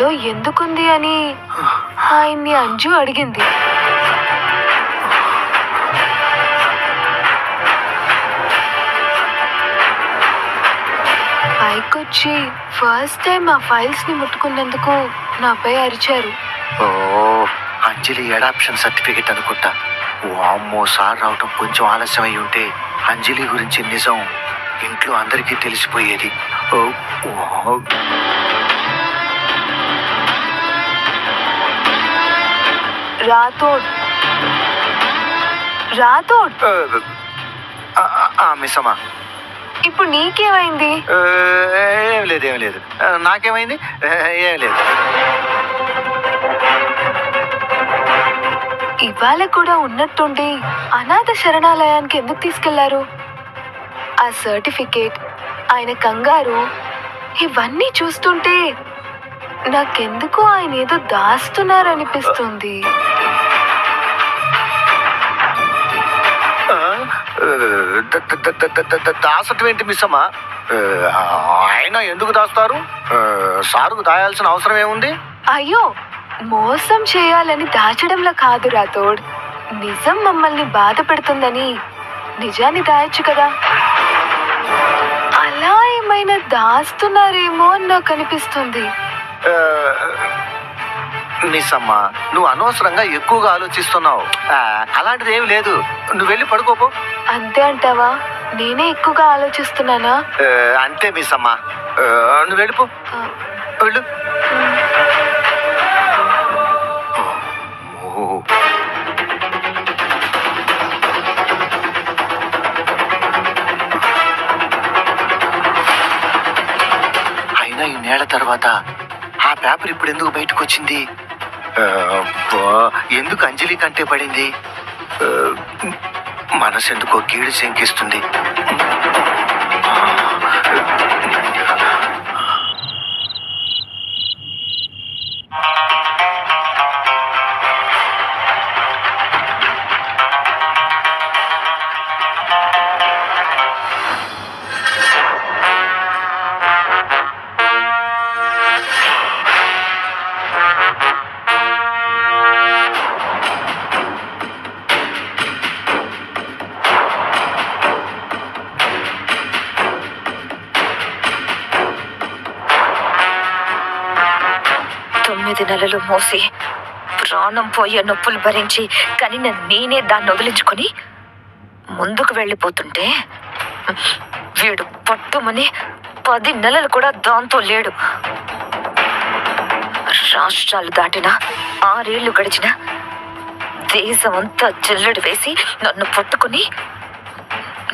ఇంట్లో ఎందుకుంది అని ఆయన్ని అంజు అడిగింది. పైకొచ్చి ఫస్ట్ టైం ఆ ఫైల్స్ ని ముట్టుకున్నందుకు నాపై అరిచారు. ఓ అంజలి అడాప్షన్ సర్టిఫికెట్ అనుకుంటా. వామ్మో, సార్ రావటం కొంచెం ఆలస్యం అయి ఉంటే అంజలి గురించి నిజం ఇంట్లో అందరికీ తెలిసిపోయేది. రాథోడ్ రాథోడ్ మిస్ అమ్మా, ఇప్పుడు నీకేమైంది? ఏం లేదు, ఏం లేదు. నాకేమైంది? ఏం లేదు. ఇవాళ కూడా ఉన్నట్టుండి అనాథ శరణాలయానికి ఎందుకు తీసుకెళ్లారు? ఆ సర్టిఫికేట్, ఆయన కంగారు, ఇవన్నీ చూస్తుంటే నాకెందుకు ఆయన ఏదో దాస్తున్నారనిపిస్తుంది. దాసటం ఏంటి మిస్ అమ్మా? ఆయన ఎందుకు దాస్తారు? సారుకు దాయాల్సిన అవసరం ఏముంది? అయ్యో, మోసం చేయాలని దాచడంలో కాదు రాథోడ్. నిజం మమ్మల్ని బాధ పెడుతుందని నిజాన్ని దాయొచ్చు కదా. అలా ఏమైనా దాస్తున్నారేమో అని నాకు అనిపిస్తుంది. మిస్ అమ్మా, నువ్వు అనవసరంగా ఎక్కువగా ఆలోచిస్తున్నావు. అలాంటిది ఏమి లేదు. నువ్వు వెళ్ళి పడుకోపో. అంతే అంటావా? నేనే ఎక్కువగా ఆలోచిస్తున్నానా? అంతే మిస్ అమ్మా, నువ్వు వెళ్ళిపో. వెళ్ళు. అయినా ఇన్నేళ్ల తర్వాత ఆ పేపర్ ఇప్పుడు ఎందుకు బయటకు వచ్చింది? ఎందుకు అంజలి కంటే పడింది? మనసు ఎందుకో కీడు శంకిస్తుంది. నెలలు మోసి ప్రాణం పోయే నొప్పులు భరించి కనిన నేనే దాన్ని వదిలించుకొని ముందుకు వెళ్ళిపోతుంటే వీడు పట్టుమని 10 నెలలు కూడా దాంతో లేడు. రాష్ట్రాలు దాటిన 6 ఏళ్లు గడిచిన దేశం అంతా జల్లెడు వేసి నన్ను పట్టుకుని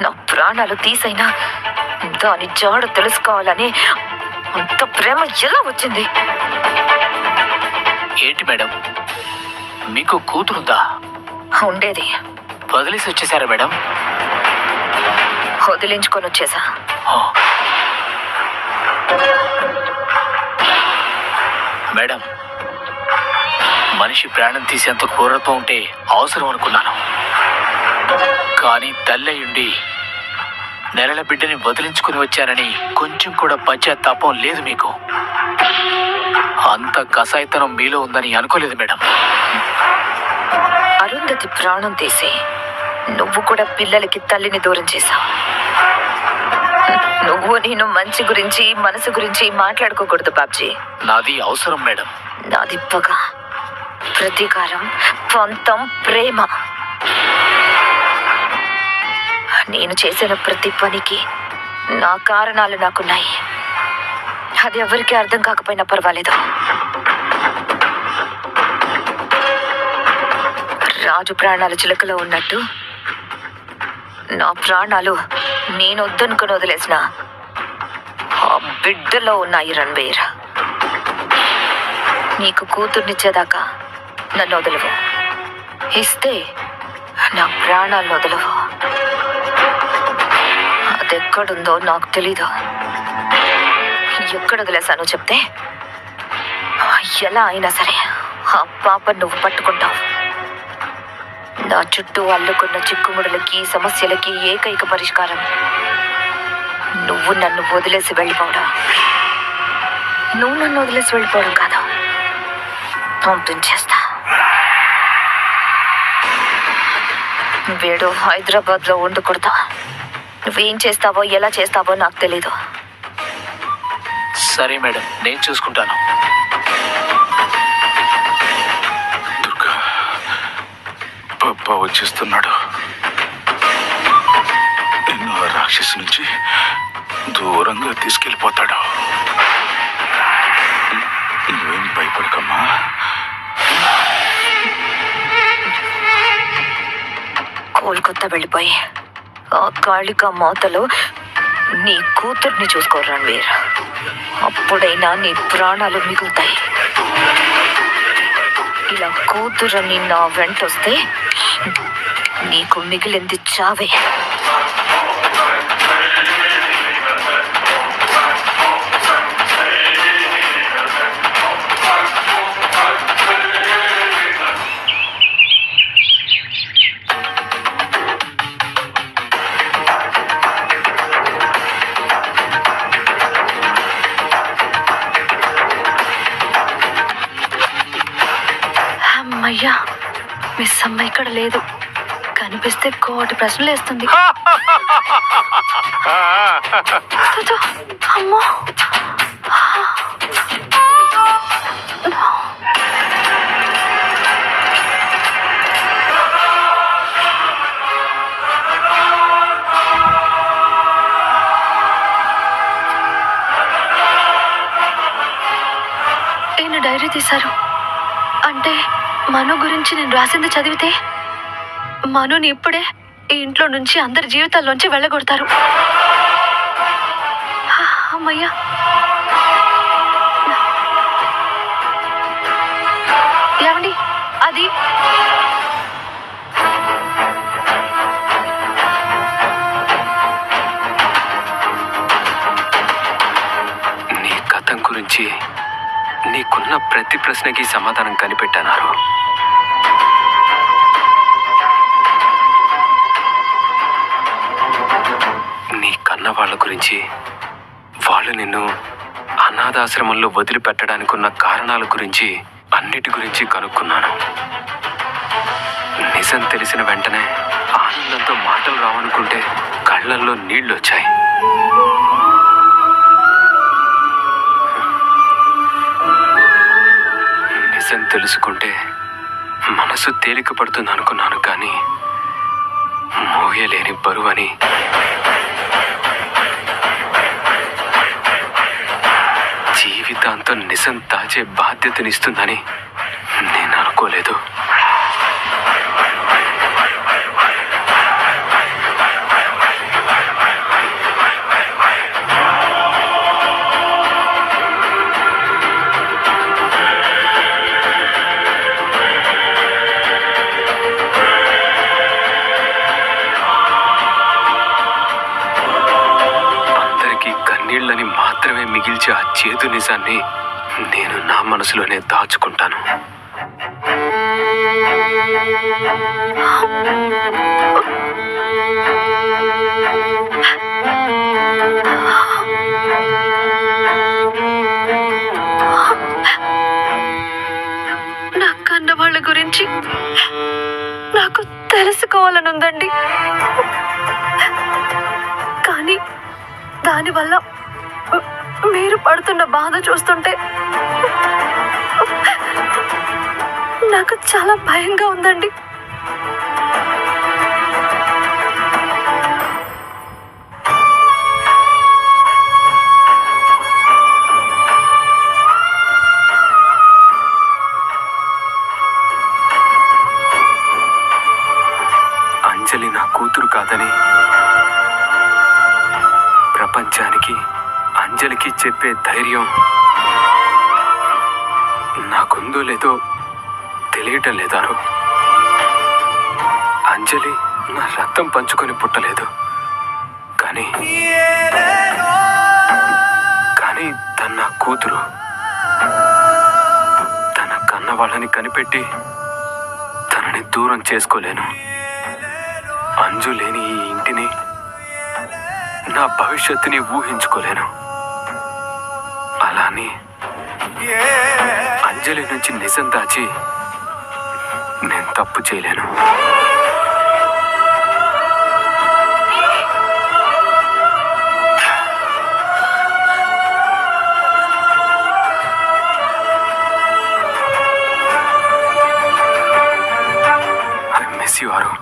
నా ప్రాణాలు తీసైనా దాని జాడ తెలుసుకోవాలని అంత ప్రేమ ఎలా వచ్చింది? ఏంటి మేడం, మీకు కూతురుందా? ఉండేది. వదిలేసి వచ్చేసారా మేడం? వదిలించుకొని వచ్చేసా. మేడం, మనిషి ప్రాణం తీసేంత క్రూరత్వం ఉంటే అవసరం అనుకున్నాను. కానీ తల్లయ్యుండి నెలల బిడ్డని వదిలించుకుని వచ్చానని కొంచెం కూడా పశ్చాత్తాపం లేదు మీకు. అంత కసాయితనం మీలో ఉందని అనుకోలేదు మేడం. అరుంధతి ప్రాణం తీసి నువ్వు కూడా పిల్లలకి తల్లిని దూరం చేశావు. నువ్వు నేను మంచి గురించి మనసు గురించి మాట్లాడుకోకూడదు బాబ్జీ. నాది అవసరం మేడం. నాది పగ, ప్రతీకారం, పంతం, ప్రేమ. నేను చేసిన ప్రతి పనికి నా కారణాలు నాకున్నాయి. అది ఎవరికి అర్థం కాకపోయినా పర్వాలేదు. రాజు ప్రాణాలు చిలకలో ఉన్నట్టు నా ప్రాణాలు నేను వద్దనుకుని వదిలేసిన ఆ బిడ్డలో ఉన్నాయి. రణ్బీర్, నీకు కూతుర్నిచ్చేదాకా నన్ను వదలవు. ఇస్తే నా ప్రాణాలను వదలవు. అదెక్కడుందో నాకు తెలీదు. ఎక్కడ వదిలేసానో చెప్తే ఎలా అయినా సరే ఆ పాప నువ్వు పట్టుకుంటావు. నా చుట్టూ అల్లుకున్న చిక్కుముడులకి, సమస్యలకి ఏకైక పరిష్కారం నువ్వు నన్ను వదిలేసి వెళ్ళిపోవడం. నువ్వు నన్ను వదిలేసి వెళ్ళిపోవడం కాదు, పంపించేస్తా. వీడు హైదరాబాద్లో ఉండకూడదు. నువ్వేం చేస్తావో ఎలా చేస్తావో నాకు తెలీదు. సరే మేడం, నేను చూసుకుంటాను. దుర్గా, పప్ప వచ్చేస్తున్నాడు. నిన్ను ఆ రాక్షసు నుంచి దూరంగా తీసుకెళ్ళిపోతాడు. నువ్వేం భయపడకమ్మా. కోల్కత్తా వెళ్ళిపోయి ఆ కాళికా మాతలో నీ కూతుర్ని చూసుకో రణ్వీర్. అప్పుడైనా నీ ప్రాణాలు మిగులుతాయి. ఇలా కూతురని నా వెంటొస్తే నీకు మిగిలింది చావే. అమ్మయ్యా, మిస్ అమ్మ ఇక్కడ లేదు. కనిపిస్తే కోటి ప్రశ్నలు వేస్తుంది. అమ్మో, ఈయన డైరీ తీశారు అంటే మను గురించి నేను రాసింది చదివితే మనుని ఇప్పుడే ఈ ఇంట్లో నుంచి అందరి జీవితాల్లోంచి వెళ్ళగొడతారు. అమ్మయ్యా, ఏమండి అది నీ కథం గురించి నీకున్న ప్రతి ప్రశ్నకి సమాధానం కనిపెట్టన్నారు. నీ కన్న వాళ్ళ గురించి, వాళ్ళు నిన్ను అనాథాశ్రమంలో వదిలిపెట్టడానికి ఉన్న కారణాల గురించి, అన్నిటి గురించి కనుక్కున్నాను. నిజం తెలిసిన వెంటనే ఆనందంతో మాటలు రావనుకుంటే కళ్ళల్లో నీళ్లు వచ్చాయి. నిజం తెలుసుకుంటే మనసు తేలిక పడుతుంది అనుకున్నాను, కానీ మోయలేని బరువని, జీవితాంతం నిజం దాచే బాధ్యతనిస్తుందని నేను అనుకోలేదు. కన్నీళ్ళని మాత్రమే మిగిల్చే ఆ చేదు నిజాన్ని నేను నా మనసులోనే దాచుకుంటాను. నా కన్న వాళ్ళ గురించి నాకు తెలుసుకోవాలనుందండి, కానీ దానివల్ల మీరు పడుతున్న బాధ చూస్తుంటే నాకు చాలా భయంగా ఉందండి. అంజలి నా కూతురు కాదని ప్రపంచానికి, అంజలికి చెప్పే ధైర్యం నాకుందో లేదో తెలియటం లేదారు. అంజలి నా రక్తం పంచుకొని పుట్టలేదు, కానీ తన నా కూతురు. తన కన్న వాళ్ళని కనిపెట్టి తనని దూరం చేసుకోలేను. అంజు లేని ఈ ఇంటిని, నా భవిష్యత్తుని ఊహించుకోలేను. అలానే అంజలి నుంచి నిజం దాచి నేను తప్పు చేయలేను. ఐ మిస్ యు ఆరు.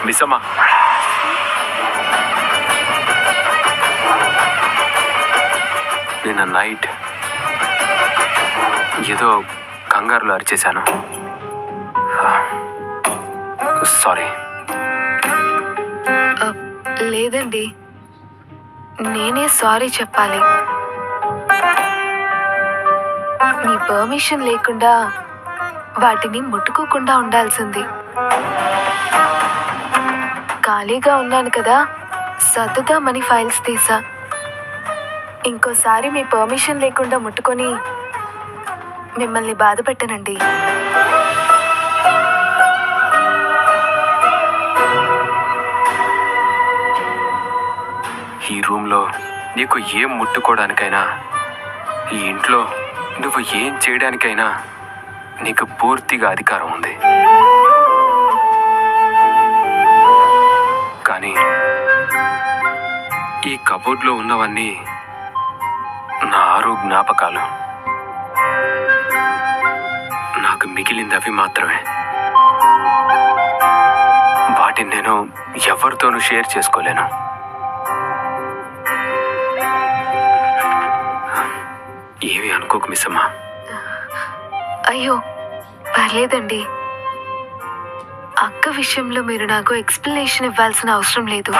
మిస్సమ్మా, నిన్న నైట్ ఏదో కంగారులో అరిచేశాను. సారీ. లేదండి, నేనే సారీ చెప్పాలి. మీ పర్మిషన్ లేకుండా వాటిని ముట్టుకోకుండా ఉండాల్సింది. ఖాళీగా ఉన్నాను కదా, సర్దుదామని ఫైల్స్ తీసా. ఇంకోసారి మీ పర్మిషన్ లేకుండా ముట్టుకొని మిమ్మల్ని బాధ పెట్టనండి. ఈ రూమ్లో నీకు ఏం ముట్టుకోవడానికైనా, ఈ ఇంట్లో నువ్వు ఏం చేయడానికైనా నీకు పూర్తిగా అధికారం ఉంది. కానీ ఈ కబోర్డ్లో ఉన్నవన్నీ నా 6 జ్ఞాపకాలు. నాకు మిగిలింది అవి మాత్రమే. వాటిని నేను ఎవరితోనూ షేర్ చేసుకోలేను. ఏమి అనుకోకు మిస్సమ్మా. అయ్యో పర్లేదండి. అక్క విషయంలో మీరు నాకు ఎక్స్ప్లెనేషన్ ఇవ్వాల్సిన అవసరం లేదు.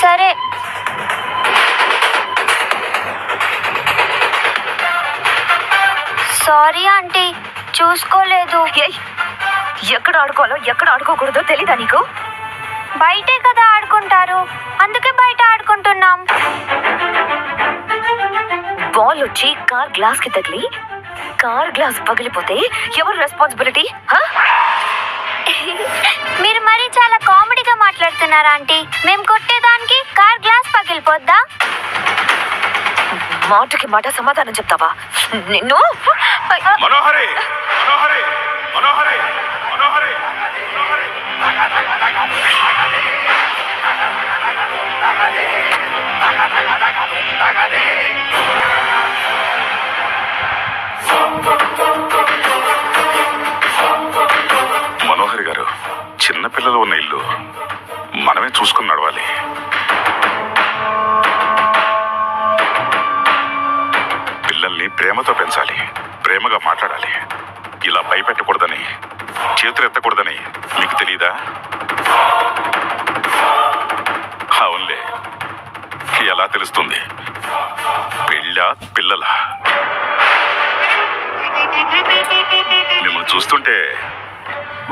సరే. సారీ ఆంటీ, చూసుకోలేదు. ఏయ్, ఎక్కడ ఆడుకోవాలో ఎక్కడ ఆడుకోకూడదో తెలీదా నీకు? బయటే కదా ఆడుకుంటారు, అందుకే బయట ఆడుకుంటున్నాం. బాల్ వచ్చి కార్ గ్లాస్ కి తగిలి కార్ గ్లాస్ పగిలిపోతే ఎవరు రెస్పాన్సిబిలిటీ? మీరు మరీ చాలా కామెడీగా మాట్లాడుతున్నారు ఆంటీ. మేము కొట్టేదానికి కార్ గ్లాస్ పగిలిపోద్దా? మాటకి మాట సమాధానం చెప్తావా? నిన్ను మనోహరి మనోహరి మనోహరి మనోహరి మనోహరి గారు, చిన్నపిల్లలు ఉన్న ఇల్లు మనమే చూసుకుని నడవాలి. పిల్లల్ని ప్రేమతో పెంచాలి, ప్రేమగా మాట్లాడాలి. ఇలా భయపెట్టకూడదని, చేతులు ఎత్తకూడదని మీకు తెలీదా? అవునులే, ఎలా తెలుస్తుంది? పెళ్ళా పిల్లల? మిమ్మల్ని చూస్తుంటే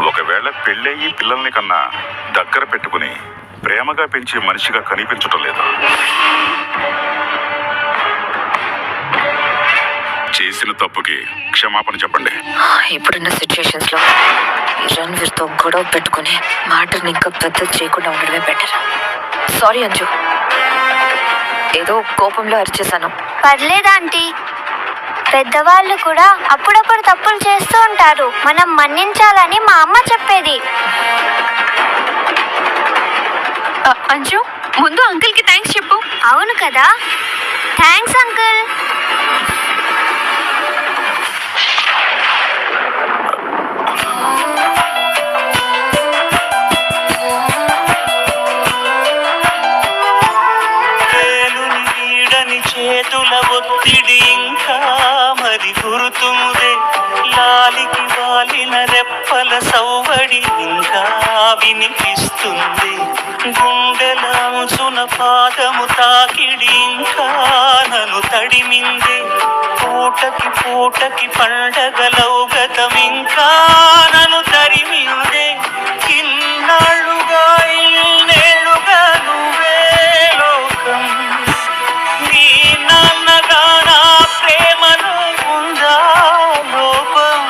ఒకవేళ పెళ్ళయి పిల్లల్ని కన్నా దగ్గర పెట్టుకుని ప్రేమగా పెంచే మనిషిగా కనిపించటం లేదు. చేసిన తప్పుకి క్షమాపణ చెప్పండి. ఇప్పుడున్న సిచ్యుయేషన్స్ లో రణ్వీర్ తో గొడవ పెట్టుకుని మ్యాటర్ని ఇంకా పెద్ద చేయకుండా ఉండడమే బెటర్. సారీ అంజు, ఏదో కోపంలో అరిచేశాను. పర్లేదు ఆంటీ, పెద్దవాళ్ళు కూడా అప్పుడప్పుడు తప్పులు చేస్తూ ఉంటారు, మనం మన్నించాలని మా అమ్మ చెప్పేది. అంజు, ముందు అంకుల్ కి థ్యాంక్స్ చెప్పు. అవును కదా, థ్యాంక్స్ అంకుల్. చేతుల ఒత్తిడి ఇంకా మరి గురుతుందే, లాలికి వాలిన రెప్పల సౌవడి ఇంకా వినిపిస్తుంది, గుండెల అంచున పాదము తాకిడి ఇంకా నన్ను తడిమిందే, పూటకి పూటకి పండగలౌ గతం ఇంకా నన్ను తరిమిందే, ఇన్నాళ్ళుగా ఇన్నేళ్ళుగా నువ్వే లోకం, నీ నాన్నగా నా ప్రేమలో ఉందా లోపం.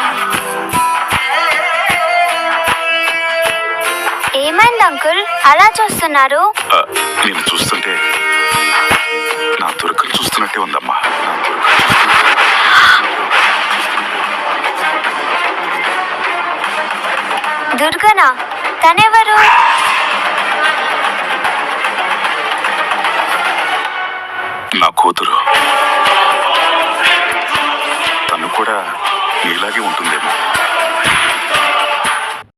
ఏమైంది అంకుల్, అలా చూస్తున్నారు? నేను చూస్తుంటే నా దుర్గను చూస్తున్నట్టే ఉందమ్మా. నా దుర్గనా? తనెవరు? నా కూతురు. తను కూడా నీలాగే ఉంటుందేమో.